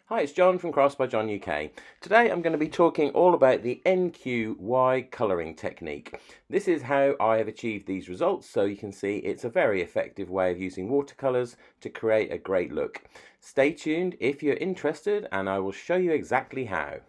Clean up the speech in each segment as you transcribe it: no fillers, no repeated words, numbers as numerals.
Hi, it's John from Cross by John UK. Today I'm going to be talking all about the N.Q.Y colouring technique. This is how I have achieved these results, so you can see it's a very effective way of using watercolours to create a great look. Stay tuned if you're interested and I will show you exactly how.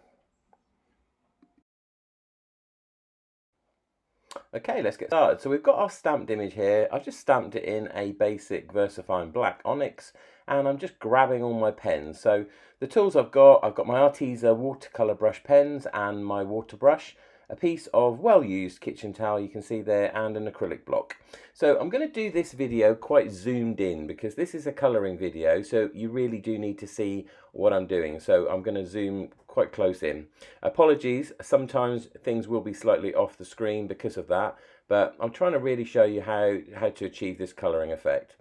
Okay, let's get started. So we've got our stamped image here. I've just stamped it in a basic VersaFine black onyx and I'm just grabbing all my pens. So the tools I've got my Arteza watercolour brush pens and my water brush, a piece of well-used kitchen towel you can see there, and an acrylic block. So I'm going to do this video quite zoomed in because this is a colouring video, so you really do need to see what I'm doing. So I'm going to zoom quite close in. Apologies, sometimes things will be slightly off the screen because of that, but I'm trying to really show you how to achieve this colouring effect.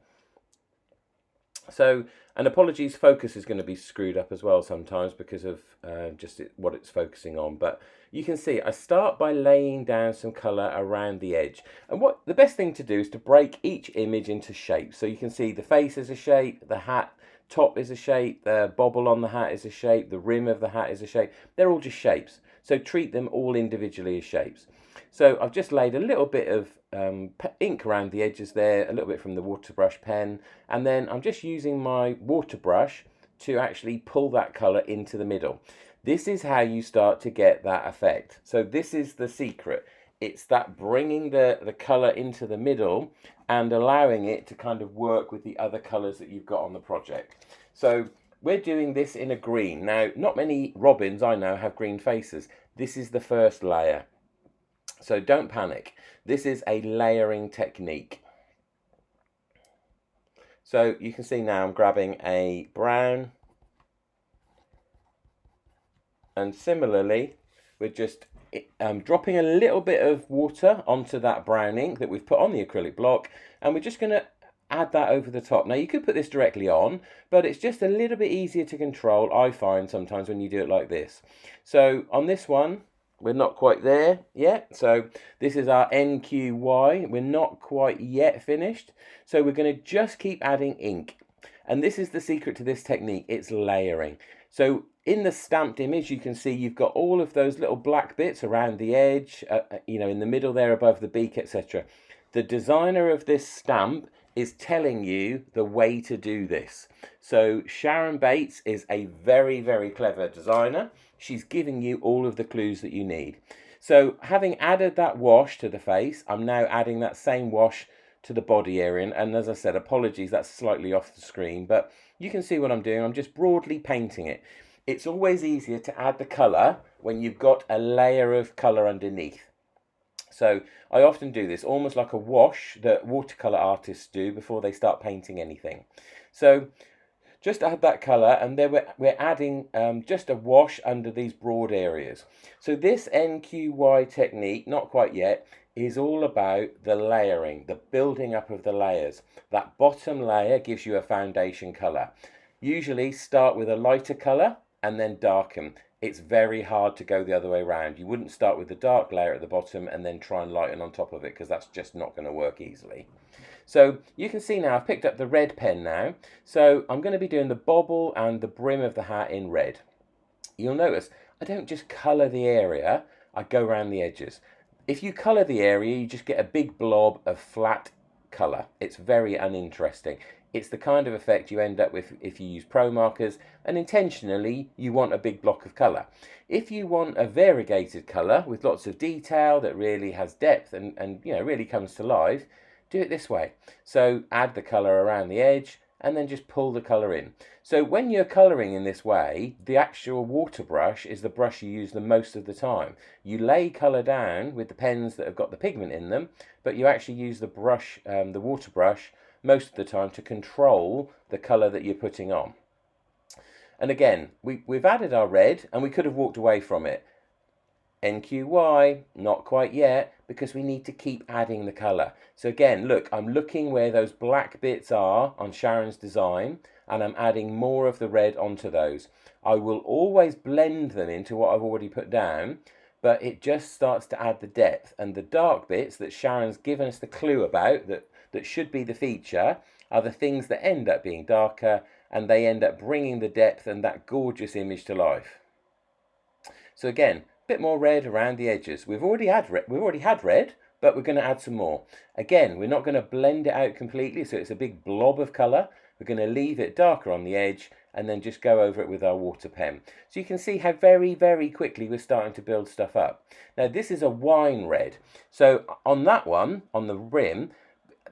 So, and apologies, focus is going to be screwed up as well sometimes because of what it's focusing on. But you can see I start by laying down some colour around the edge. And what the best thing to do is to break each image into shapes. So you can see the face is a shape, the hat top is a shape, the bobble on the hat is a shape, the rim of the hat is a shape. They're all just shapes. So treat them all individually as shapes. So I've just laid a little bit of ink around the edges there, a little bit from the water brush pen, and then I'm just using my water brush to actually pull that colour into the middle. This is how you start to get that effect. So this is the secret. It's that bringing the colour into the middle and allowing it to kind of work with the other colours that you've got on the project. So we're doing this in a green. Now, not many robins I know have green faces. This is the first layer. So don't panic. This is a layering technique. So you can see now I'm grabbing a brown, and similarly we're just dropping a little bit of water onto that brown ink that we've put on the acrylic block, and we're just going to add that over the top. Now you could put this directly on, but it's just a little bit easier to control, I find, sometimes when you do it like this. So on this one, we're not quite there yet. So this is our N.Q.Y. We're not quite yet finished. So we're going to just keep adding ink. And this is the secret to this technique. It's layering. So in the stamped image, you can see you've got all of those little black bits around the edge, in the middle there above the beak, etc. The designer of this stamp is telling you the way to do this. So Sharon Bates is a very, very clever designer. She's giving you all of the clues that you need. So having added that wash to the face, I'm now adding that same wash to the body area. And as I said, apologies, that's slightly off the screen, but you can see what I'm doing. I'm just broadly painting it. It's always easier to add the colour when you've got a layer of colour underneath. So I often do this almost like a wash that watercolour artists do before they start painting anything. So just add that colour, and then we're adding just a wash under these broad areas. So this N.Q.Y technique, not quite yet, is all about the layering, the building up of the layers. That bottom layer gives you a foundation colour. Usually start with a lighter colour and then darken. It's very hard to go the other way around. You wouldn't start with the dark layer at the bottom and then try and lighten on top of it, because that's just not going to work easily. So you can see now I've picked up the red pen now. So I'm going to be doing the bobble and the brim of the hat in red. You'll notice I don't just colour the area, I go around the edges. If you colour the area, you just get a big blob of flat colour. It's very uninteresting. It's the kind of effect you end up with if you use pro markers, and intentionally you want a big block of colour. If you want a variegated colour with lots of detail that really has depth and really comes to life, do it this way. So add the colour around the edge and then just pull the colour in. So when you're colouring in this way, the actual water brush is the brush you use the most of the time. You lay colour down with the pens that have got the pigment in them, but you actually use the brush, the water brush, most of the time to control the colour that you're putting on. And again, we've added our red and we could have walked away from it. N.Q.Y, not quite yet, because we need to keep adding the colour. So again, look, I'm looking where those black bits are on Sharon's design, and I'm adding more of the red onto those. I will always blend them into what I've already put down, but it just starts to add the depth. And the dark bits that Sharon's given us the clue about, that should be the feature, are the things that end up being darker, and they end up bringing the depth and that gorgeous image to life. So again, a bit more red around the edges. We've already had red, but we're going to add some more. Again, we're not going to blend it out completely, so it's a big blob of colour. We're going to leave it darker on the edge and then just go over it with our water pen. So you can see how very, very quickly we're starting to build stuff up. Now this is a wine red. So on that one, on the rim,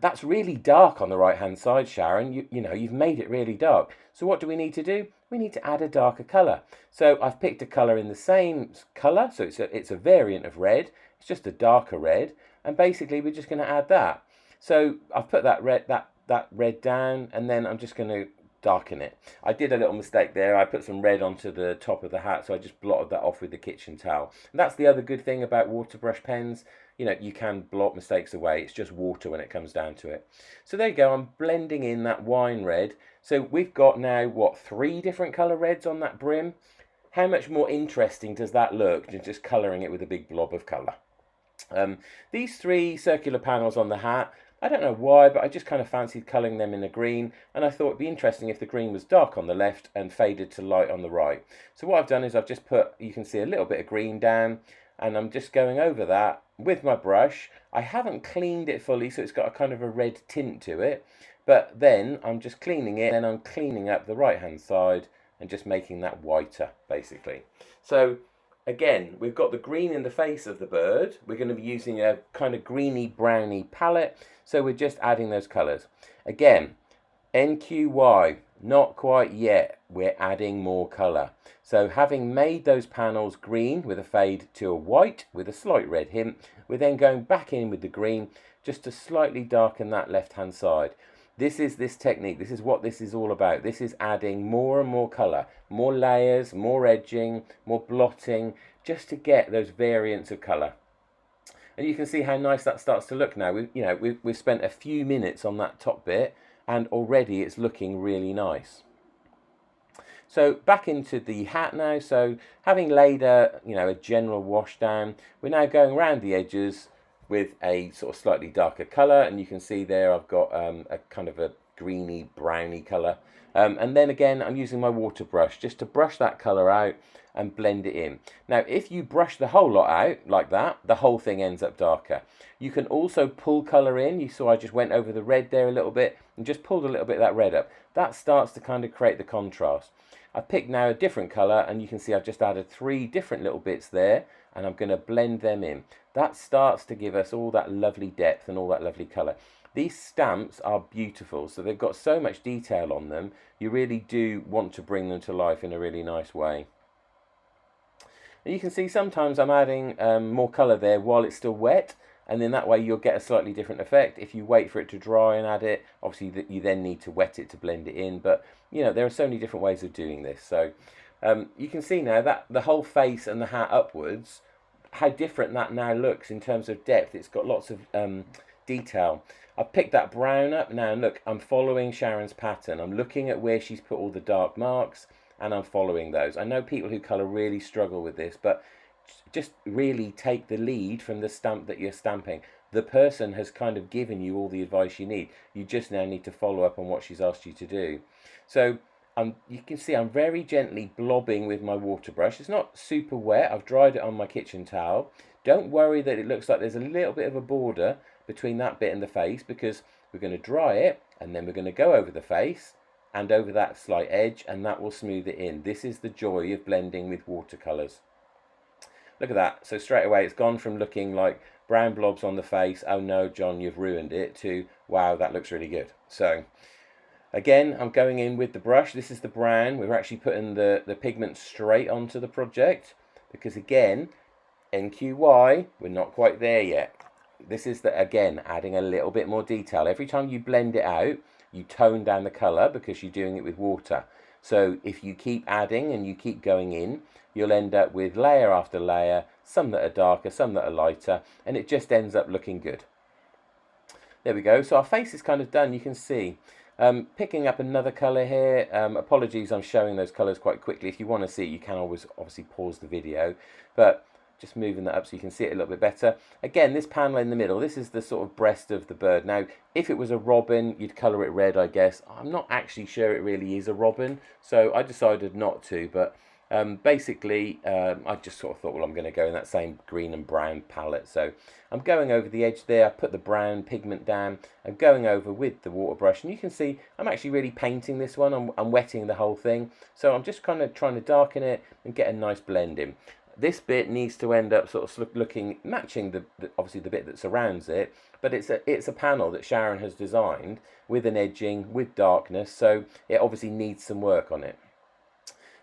that's really dark on the right hand side, Sharon. You know, you've made it really dark. So what do we need to do? We need to add a darker colour. So I've picked a colour in the same colour, so it's a variant of red. It's just a darker red, and basically we're just going to add that. So I've put that red down, and then I'm just going to darken it. I did a little mistake there. I put some red onto the top of the hat, so I just blotted that off with the kitchen towel. And that's the other good thing about water brush pens. You know, you can blot mistakes away. It's just water when it comes down to it. So there you go. I'm blending in that wine red. So we've got now, what, 3 different colour reds on that brim? How much more interesting does that look than just colouring it with a big blob of colour? These 3 circular panels on the hat, I don't know why, but I just kind of fancied colouring them in a green, and I thought it'd be interesting if the green was dark on the left and faded to light on the right. So what I've done is I've just put, you can see a little bit of green down, and I'm just going over that with my brush. I haven't cleaned it fully, so it's got a kind of a red tint to it, but then I'm just cleaning it, and I'm cleaning up the right hand side and just making that whiter, basically. So again, we've got the green in the face of the bird. We're going to be using a kind of greeny browny palette, so we're just adding those colours. Again, N.Q.Y, not quite yet. We're adding more colour. So having made those panels green with a fade to a white with a slight red hint, we're then going back in with the green just to slightly darken that left hand side. This is this technique. This is what this is all about. This is adding more and more colour, more layers, more edging, more blotting, just to get those variants of colour. And you can see how nice that starts to look now. We've spent a few minutes on that top bit, and already it's looking really nice. So back into the hat now. So having laid a general wash down, we're now going around the edges with a sort of slightly darker colour, and you can see there I've got a kind of a greeny browny colour, and then again I'm using my water brush just to brush that colour out and blend it in. Now if you brush the whole lot out like that, the whole thing ends up darker. You can also pull colour in. You saw I just went over the red there a little bit and just pulled a little bit of that red up. That starts to kind of create the contrast. I picked now a different colour, and you can see I've just added 3 different little bits there, and I'm going to blend them in. That starts to give us all that lovely depth and all that lovely colour. These stamps are beautiful, so they've got so much detail on them. You really do want to bring them to life in a really nice way. And you can see sometimes I'm adding more colour there while it's still wet, and then that way you'll get a slightly different effect. If you wait for it to dry and add it, obviously you then need to wet it to blend it in, but you know, there are so many different ways of doing this. So you can see now that the whole face and the hat upwards, how different that now looks in terms of depth. It's got lots of detail. I've picked that brown up now, and look, I'm following Sharon's pattern. I'm looking at where she's put all the dark marks, and I'm following those. I know people who colour really struggle with this, but just really take the lead from the stamp that you're stamping. The person has kind of given you all the advice you need. You just now need to follow up on what she's asked you to do. So you can see I'm very gently blobbing with my water brush. It's not super wet. I've dried it on my kitchen towel. Don't worry that it looks like there's a little bit of a border between that bit and the face, because we're going to dry it and then we're going to go over the face and over that slight edge, and that will smooth it in. This is the joy of blending with watercolours. Look at that. So straight away it's gone from looking like brown blobs on the face, oh no John, you've ruined it, to wow, that looks really good. So again, I'm going in with the brush. This is the brown. We're actually putting the pigment straight onto the project, because again, N.Q.Y, we're not quite there yet. This is again adding a little bit more detail. Every time you blend it out, you tone down the colour because you're doing it with water. So if you keep adding and you keep going in, you'll end up with layer after layer, some that are darker, some that are lighter, and it just ends up looking good. There we go. So our face is kind of done, you can see. Picking up another colour here. Apologies, I'm showing those colours quite quickly. If you want to see it, you can always obviously pause the video. But Just moving that up so you can see it a little bit better. Again, this panel in the middle, this is the sort of breast of the bird. Now, if it was a robin, you'd colour it red, I guess. I'm not actually sure it really is a robin, so I decided not to, but basically, I just sort of thought, well, I'm going to go in that same green and brown palette. So I'm going over the edge there. I put the brown pigment down. I'm going over with the water brush, and you can see I'm actually really painting this one. I'm wetting the whole thing. So I'm just kind of trying to darken it and get a nice blend in. This bit needs to end up sort of looking, matching obviously the bit that surrounds it, but it's a panel that Sharon has designed with an edging, with darkness, so it obviously needs some work on it.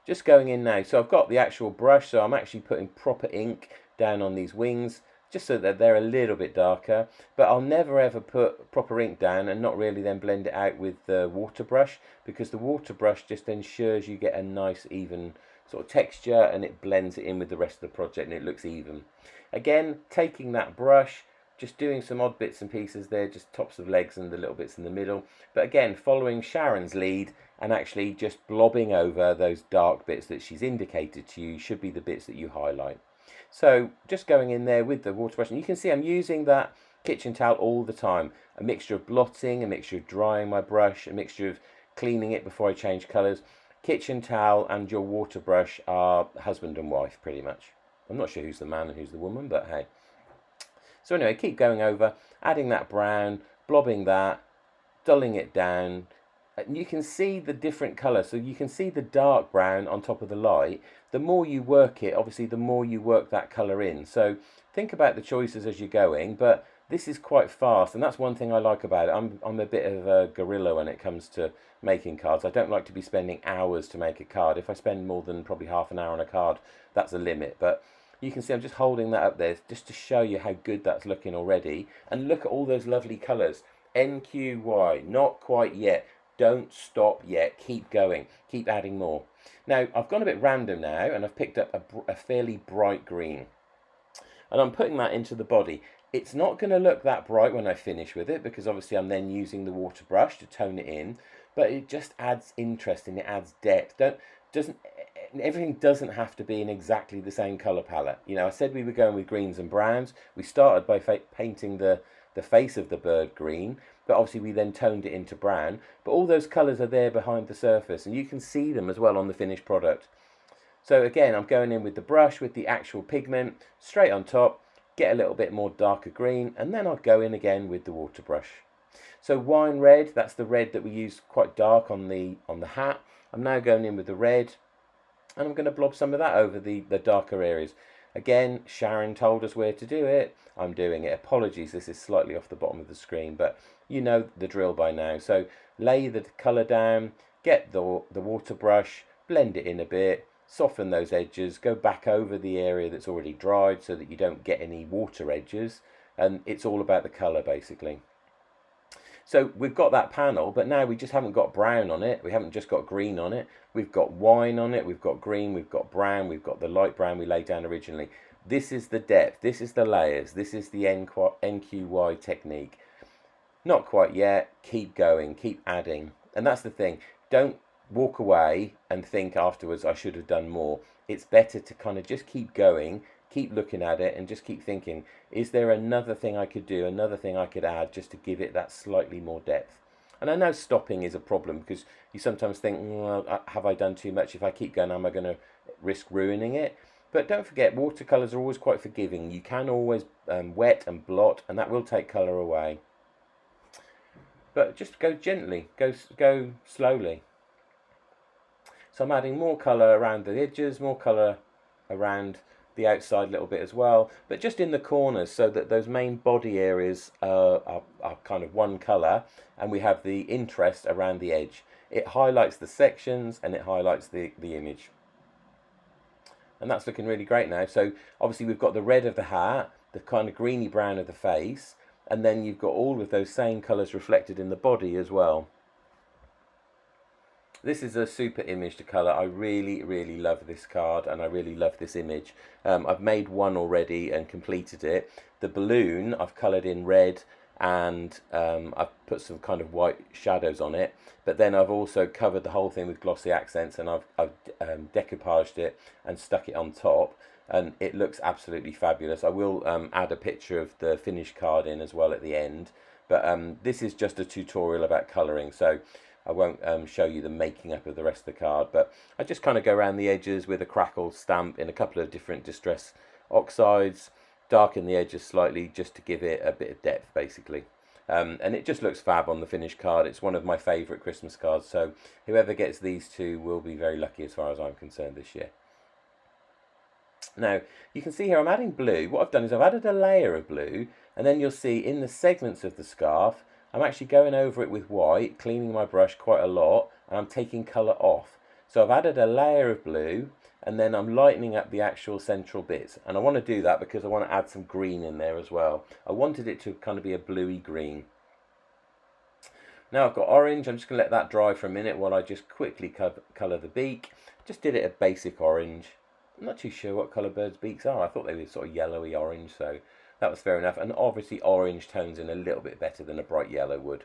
Just going in now, so I've got the actual brush, so I'm actually putting proper ink down on these wings, just so that they're a little bit darker, but I'll never ever put proper ink down and not really then blend it out with the water brush, because the water brush just ensures you get a nice even sort of texture and it blends it in with the rest of the project and it looks even. Again, taking that brush, just doing some odd bits and pieces there, just tops of legs and the little bits in the middle, but again following Sharon's lead and actually just blobbing over those dark bits that she's indicated to you should be the bits that you highlight. So just going in there with the water brush, and you can see I'm using that kitchen towel all the time, a mixture of blotting, a mixture of drying my brush, a mixture of cleaning it before I change colours. Kitchen towel and your water brush are husband and wife pretty much. I'm not sure who's the man and who's the woman, but hey. So anyway, keep going over, adding that brown, blobbing that, dulling it down. And you can see the different colours. So you can see the dark brown on top of the light. The more you work it, obviously the more you work that colour in. So think about the choices as you're going, but this is quite fast, and that's one thing I like about it. I'm a bit of a gorilla when it comes to making cards. I don't like to be spending hours to make a card. If I spend more than probably half an hour on a card, that's a limit. But you can see I'm just holding that up there just to show you how good that's looking already. And look at all those lovely colours. N.Q.Y, not quite yet. Don't stop yet. Keep going. Keep adding more. Now, I've gone a bit random now, and I've picked up a fairly bright green. And I'm putting that into the body. It's not going to look that bright when I finish with it, because obviously I'm then using the water brush to tone it in, but it just adds interest and it adds depth. Everything doesn't have to be in exactly the same colour palette. You know, I said we were going with greens and browns. We started by painting the face of the bird green, but obviously we then toned it into brown. But all those colours are there behind the surface, and you can see them as well on the finished product. So again, I'm going in with the brush, with the actual pigment, straight on top, get a little bit more darker green, and then I'll go in again with the water brush. So wine red, that's the red that we use quite dark on the hat. I'm now going in with the red, and I'm going to blob some of that over the darker areas. Again, Sharon told us where to do it. I'm doing it. Apologies, this is slightly off the bottom of the screen, but you know the drill by now. So lay the colour down, get the water brush, blend it in a bit, soften those edges, go back over the area that's already dried so that you don't get any water edges, and it's all about the colour basically. So we've got that panel, but now we just haven't got brown on it. We haven't just got green on it. We've got wine on it. We've got green. We've got brown. We've got the light brown we laid down originally. This is the depth. This is the layers. This is the N.Q.Y technique. Not quite yet. Keep going. Keep adding. And that's the thing. Don't walk away and think afterwards, I should have done more. It's better to kind of just keep going, keep looking at it, and just keep thinking, is there another thing I could do, another thing I could add just to give it that slightly more depth? And I know stopping is a problem, because you sometimes think, well, have I done too much? If I keep going, am I going to risk ruining it? But don't forget, watercolours are always quite forgiving. You can always wet and blot, and that will take colour away. But just go gently, go slowly. So I'm adding more colour around the edges, more colour around the outside a little bit as well, but just in the corners so that those main body areas are kind of one colour, and we have the interest around the edge. It highlights the sections and it highlights the image. And that's looking really great now. So obviously we've got the red of the hat, the kind of greeny brown of the face, and then you've got all of those same colours reflected in the body as well. This is a super image to colour. I really, really love this card, and I really love this image. I've made one already and completed it. The balloon I've coloured in red, and I've put some kind of white shadows on it. But then I've also covered the whole thing with glossy accents, and I've decoupaged it and stuck it on top. and it looks absolutely fabulous. I will add a picture of the finished card in as well at the end, but this is just a tutorial about colouring, so I won't show you the making up of the rest of the card, but I just kind of go around the edges with a crackle stamp in a couple of different distress oxides, darken the edges slightly just to give it a bit of depth basically. And it just looks fab on the finished card. It's one of my favourite Christmas cards, so whoever gets these two will be very lucky as far as I'm concerned this year. Now, you can see here I'm adding blue. What I've done is I've added a layer of blue, and then you'll see in the segments of the scarf, I'm actually going over it with white, cleaning my brush quite a lot, and I'm taking colour off. So I've added a layer of blue, and then I'm lightening up the actual central bits. And I want to do that because I want to add some green in there as well. I wanted it to kind of be a bluey green. Now I've got orange. I'm just going to let that dry for a minute while I just quickly colour the beak. Just did it a basic orange. I'm not too sure what colour birds' beaks are. I thought they were sort of yellowy orange, so that was fair enough. And obviously orange tones in a little bit better than a bright yellow would.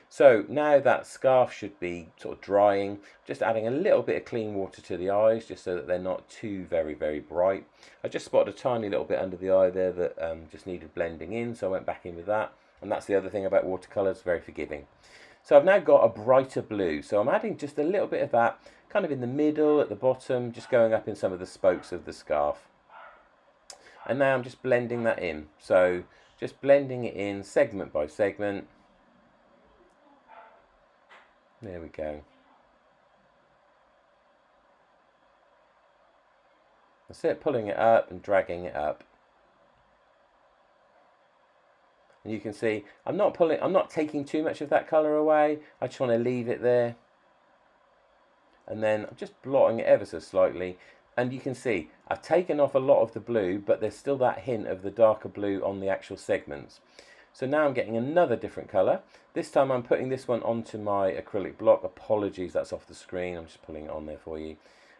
So now that scarf should be sort of drying, just adding a little bit of clean water to the eyes just so that they're not too very bright. I just spotted a tiny little bit under the eye there that just needed blending in, so I went back in with that. And that's the other thing about watercolours, very forgiving. So I've now got a brighter blue, so I'm adding just a little bit of that kind of in the middle, at the bottom, just going up in some of the spokes of the scarf. And now I'm just blending that in. So just blending it in segment by segment. There we go. That's it, pulling it up and dragging it up. And you can see I'm not taking too much of that colour away. I just want to leave it there. And then I'm just blotting it ever so slightly, and you can see I've taken off a lot of the blue, but there's still that hint of the darker blue on the actual segments. So now I'm getting another different colour. This time I'm putting this one onto my acrylic block. Apologies, that's off the screen. I'm just pulling it on there for you.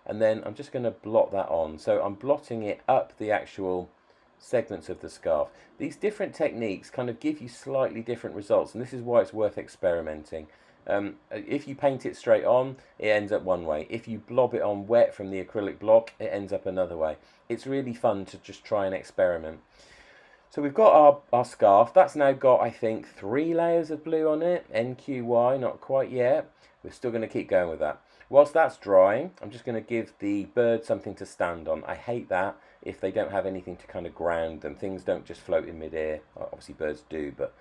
And then I'm just going to blot that on. So I'm blotting it up the actual segments of the scarf. These different techniques kind of give you slightly different results, and this is why it's worth experimenting. If you paint it straight on, it ends up one way. If you blob it on wet from the acrylic block, it ends up another way. It's really fun to just try and experiment. So we've got our scarf. That's now got, I think, 3 layers of blue on it. N.Q.Y, not quite yet. We're still going to keep going with that. Whilst that's drying, I'm just going to give the bird something to stand on. I hate that if they don't have anything to kind of ground them. Things don't just float in midair. Obviously birds do, but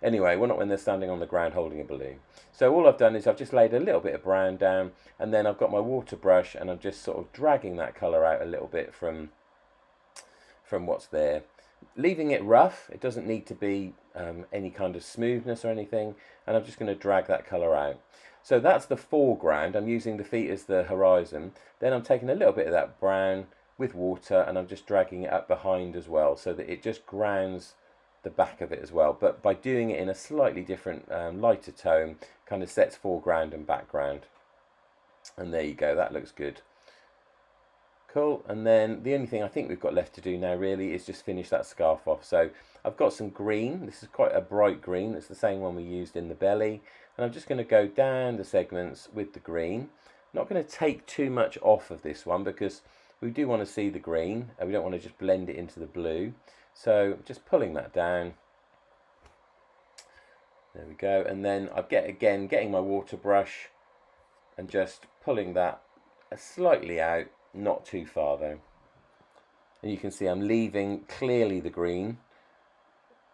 anyway, well, not when they're standing on the ground holding a balloon. So all I've done is I've just laid a little bit of brown down, and then I've got my water brush, and I'm just sort of dragging that colour out a little bit from what's there. Leaving it rough, it doesn't need to be any kind of smoothness or anything, and I'm just going to drag that colour out. So that's the foreground. I'm using the feet as the horizon. Then I'm taking a little bit of that brown with water, and I'm just dragging it up behind as well, so that it just grounds the back of it as well. But by doing it in a slightly different, lighter tone, kind of sets foreground and background. And there you go, that looks good. Cool, and then the only thing I think we've got left to do now really is just finish that scarf off. So I've got some green. This is quite a bright green. It's the same one we used in the belly. And I'm just going to go down the segments with the green. I'm not going to take too much off of this one because we do want to see the green. We don't want to just blend it into the blue. So just pulling that down. There we go. And then I getting my water brush and just pulling that slightly out. Not too far though. And you can see I'm leaving clearly the green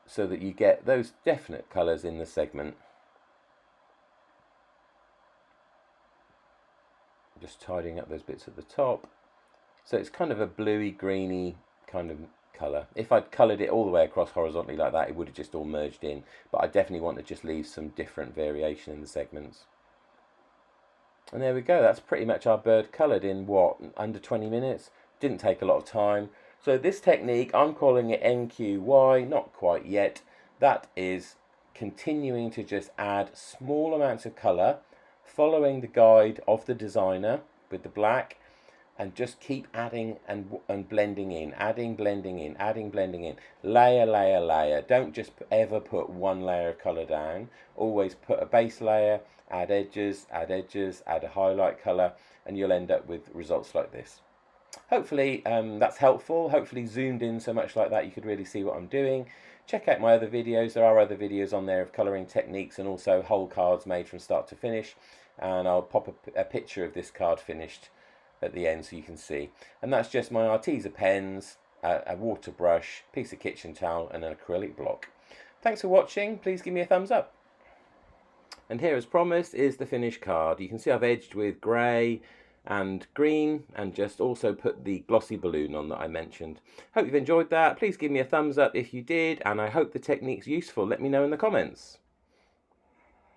so that you get those definite colours in the segment. Just tidying up those bits at the top. So it's kind of a bluey, greeny kind of colour. If I'd coloured it all the way across horizontally like that, it would have just all merged in. But I definitely want to just leave some different variation in the segments. And there we go, that's pretty much our bird coloured in, what, under 20 minutes? Didn't take a lot of time. So this technique, I'm calling it N.Q.Y, not quite yet. That is continuing to just add small amounts of colour, following the guide of the designer with the black, and just keep adding and blending in, blending in, layer, layer, layer. Don't just ever put one layer of colour down. Always put a base layer, add edges, add a highlight colour, and you'll end up with results like this. hopefully that's helpful. Hopefully zoomed in so much like that you could really see what I'm doing. Check out my other videos. There are other videos on there of colouring techniques and also whole cards made from start to finish. And I'll pop a picture of this card finished at the end so you can see. And that's just my Arteza pens, a water brush, piece of kitchen towel and an acrylic block. Thanks for watching. Please give me a thumbs up. And here, as promised, is the finished card. You can see I've edged with grey and green and just also put the glossy balloon on that I mentioned. Hope you've enjoyed that. Please give me a thumbs up if you did, and I hope the technique's useful. Let me know in the comments.